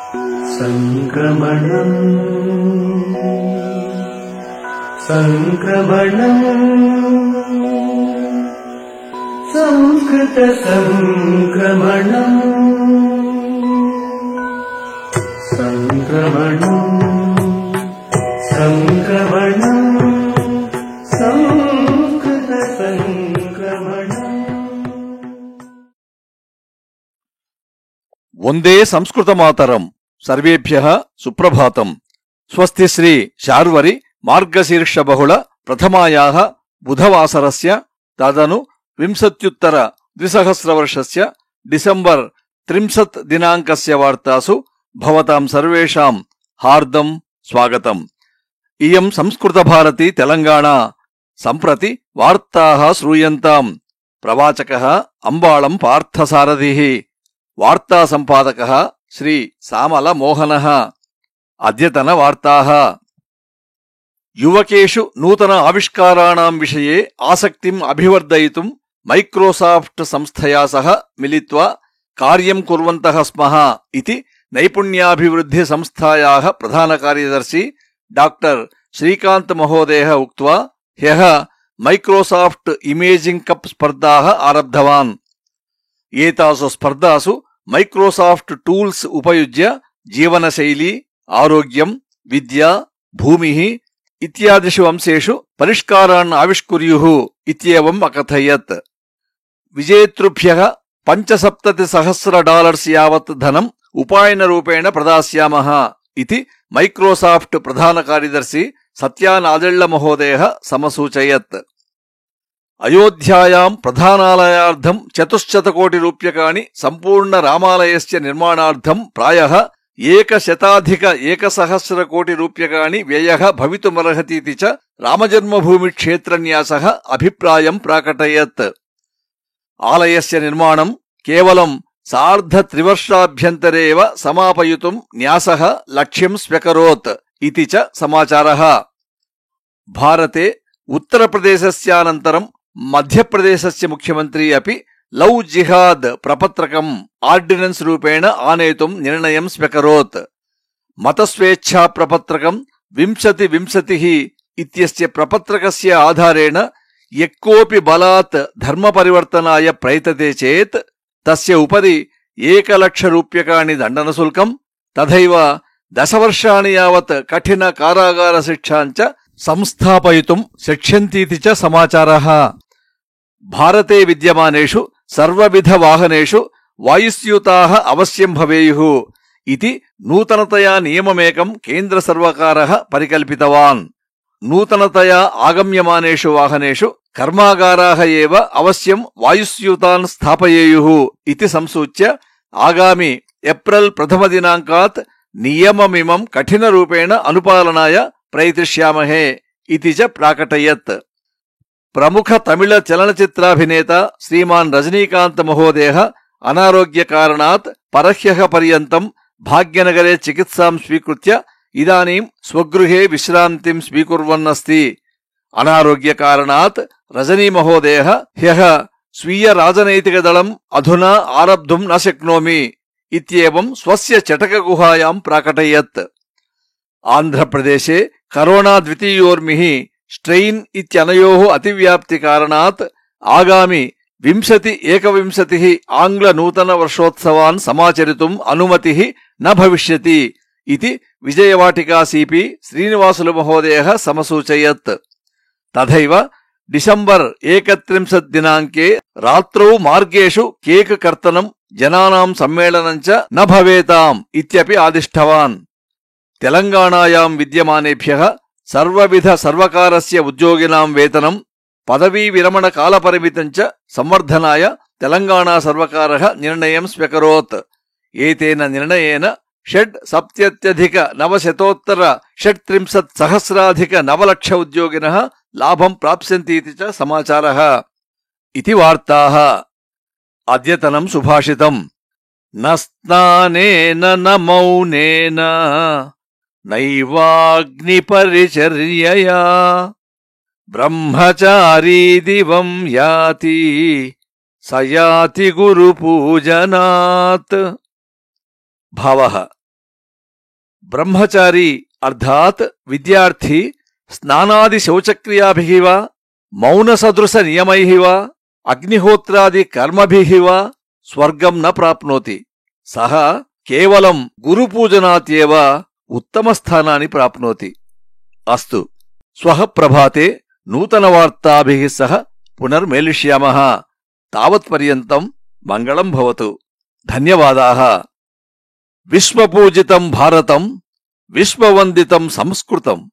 సంక్రమణం సంక్రమణం సంస్కృత సంక్రమణం సంక్రమణం సంక్రమణం సంస్కృత సంక్రమణం. వందే సంస్కృతమాతరం. సర్వేభ్యః సుప్రభాతం. స్వస్తి శ్రీ శార్వరి మార్గశీర్ష బహుళ ప్రథమాయాః బుధవాసరస్య తదను వింశత్యుత్తర ద్విసహస్రవర్షస్య డిసెంబర్ 30 దినాంకస్య వార్తాసు భవతాం సర్వేషాం హార్దం స్వాగతం. ఇయం సంస్కృతభారతి తెలంగాణ. సంప్రతి వార్తాః శ్రూయంతాం. ప్రవాచకః అంబాళం పార్థసారథిః. వార్తా సంపాదకః శ్రీ సామల మోహనః. అద్యతన వార్తాః. యువకేషు నూతన ఆవిష్కారాణాం విషయే ఆసక్తిం అభివర్ధయితుం మైక్రోసాఫ్ట్ సంస్థయా సహ మిలిత్వా కార్యం కుర్వంతః స్మః ఇతి నైపుణ్యాభివృద్ధి సంస్థాయాః ప్రధాన కార్యదర్శి డాక్టర్ శ్రీకాంత్ మహోదయః ఉక్త్వా హ్యః మైక్రోసాఫ్ట్ ఇమేజింగ్ కప్ స్పర్ధాః ఆరబ్ధవాన్. ఏతాసు స్పర్ధాసు మైక్రోసాఫ్ట్ టూల్స్ ఉపయుజ్య జీవనశైలి, ఆరోగ్యం, విద్య, భూమి ఇత్యాదిషు అంశేషు పరిష్కారాన్ ఆవిష్కుర్యుః ఇత్యేవం అకథయత్. విజేతృభ్యః $75,000 యావత్ ధనం ఉపాయనరూపేణ ప్రదాస్యామః ఇతి మైక్రోసాఫ్ట్ ప్రధాన కార్యదర్శి సత్యానాదెళ్ల మహోదయః సమసూచయత్. అయోధ్యాయాం ప్రధానాలయార్థం 400 కోటి రూప్యకాణి సంపూర్ణ రామాలయస్య నిర్మాణార్థం ప్రాయః 100,000 కోటి రూప్యకాణి వ్యయః భవితుమర్హతీతి చ రామజన్మభూమి క్షేత్రన్యాసః అభిప్రాయం ప్రాకటయత్. ఆలయస్య నిర్మాణం కేవలం 3.5 వర్షాభ్యంతరే ఏవ సమాపయితుం న్యాసః లక్ష్యం స్వ్యకరోత్ ఇతి చ సమాచారః. భారతే ఉత్తరప్రదేశస్యానంతరం మధ్యప్రదేశస్య ముఖ్యమంత్రి అపి లవ్ జిహాద్ ప్రపత్రకం ఆర్డినెన్స్ రూపేణ ఆనేతుం నిర్ణయం స్వ్యకరోత్. మతస్వేచ్ఛా ప్రపత్రకం 20-20 ఇత్యస్య ప్రపత్రకస్య ఆధారేణ యక్కోపి బలాత్ ధర్మపరివర్తనాయ ప్రయతతే చేత్ తస్య ఉపరి 1,00,000 రూప్యకాణి దండనశుల్కం తథైవ 10 వర్షాణి యావత్ కఠిన కారాగార శిక్షాంచ సంస్థాపయితుం శక్ష్యంతీతి చ సమాచారః. భారతే విద్యమానేషు సర్వవిధ వాహనేషు వాయుస్యూతాః అవశ్యం భవేయుః ఇతి నూతనతయా నియమమేకం కేంద్ర సర్వకారః పరికల్పితవాన్. నూతనతయా ఆగమ్యమానేషు వాహనేషు కర్మాగారాः ఏవ అవశ్యం వాయుస్యూతాన్ స్థాపయేయుః ఇతి సంసూచ్య ఆగామి ఏప్రిల్ 1 దినాంకాత్ నియమమిమం కఠినరూపేణ అనుపాలనాయ ప్రయతిష్యామహే ఇతి చ ప్రాకటయత్. ప్రముఖ తమిళ చలనచిత్రాభినేత శ్రీమాన్ రజనీకాంత్ మహోదయః అనారోగ్యకారణాత్ పరహ్యః పర్యంతం భాగ్యనగరే చికిత్సాం స్వీకృత్య ఇదానీం స్వగృహే విశ్రాంతిం స్వీకుర్వన్నస్తి. అనారోగ్యకారణాత్ రజనీమహోదయః హ్యః స్వీయ రాజనైతికదళం అధునా ఆరబ్ధుం న శక్నోమి ఇత్యేవం స్వస్య చటకగుహాయాం ప్రాకటయత్. ఆంధ్రప్రదేశే కరోనా ద్వితీయోర్మిః స్ట్రెయిన్ ఇత్యనయోః అతివ్యాప్తి కారణాత్ ఆగామి 20-21 ఆంగ్ల నూతన వర్షోత్సవాన్ సమాచరితుం అనుమతిః న భవిష్యతి ఇతి విజయవాటికా సిపి శ్రీనివాసులు మహోదయః సమసూచయత్. తథైవ డిసెంబర్ 31 దినాంకే రాత్రౌ మార్గేషు కేక్ కర్తనం జనానాం సమ్మేళనం చ న భవేతాం ఇత్యపి ఆదిష్టవాన్. తెలంగాణాయాం విద్యమానేభ్యః సర్వవిధ సర్వకారస్య ఉద్యోగినాం వేతనం పదవీ విరమణ కాలపరిమితం చ సంవర్ధనాయ తెలంగాణా సర్వకారః నిర్ణయం స్వ్యకరోత్. ఏతేన నిర్ణయేన 6,937,630 ఉద్యోగినః లాభం ప్రాప్స్యంతీతి చ సమాచారః. ఇతి వార్తాః. అద్యతనం సుభాషితం. న స్నానేన న మౌనేన నైవాగ్నిపరిచర్యయా బ్రహ్మచారీ దివం యాతి సయాతి గురుపూజనాత్. భావః బ్రహ్మచారి అర్థాత్ విద్యార్థి స్నానాది శౌచక్రియాభిః వా మౌనసదృశ నియమైః వా అగ్నిహోత్రాది కర్మభిః వా స్వర్గం న ప్రాప్నోతి. సహ కేవలం గురుపూజనాత్యేవ ఉత్తమస్థానాన్ని ప్రాప్నోతి. అస్తు. శ్వః ప్రభాతే నూతనవార్తాభిః సహ పునర్మేలిష్యామః. తావత్పర్యంతం మంగళం భవతు. ధన్యవాదాః. విశ్వపూజితం భారతం, విశ్వవందితం సంస్కృతం.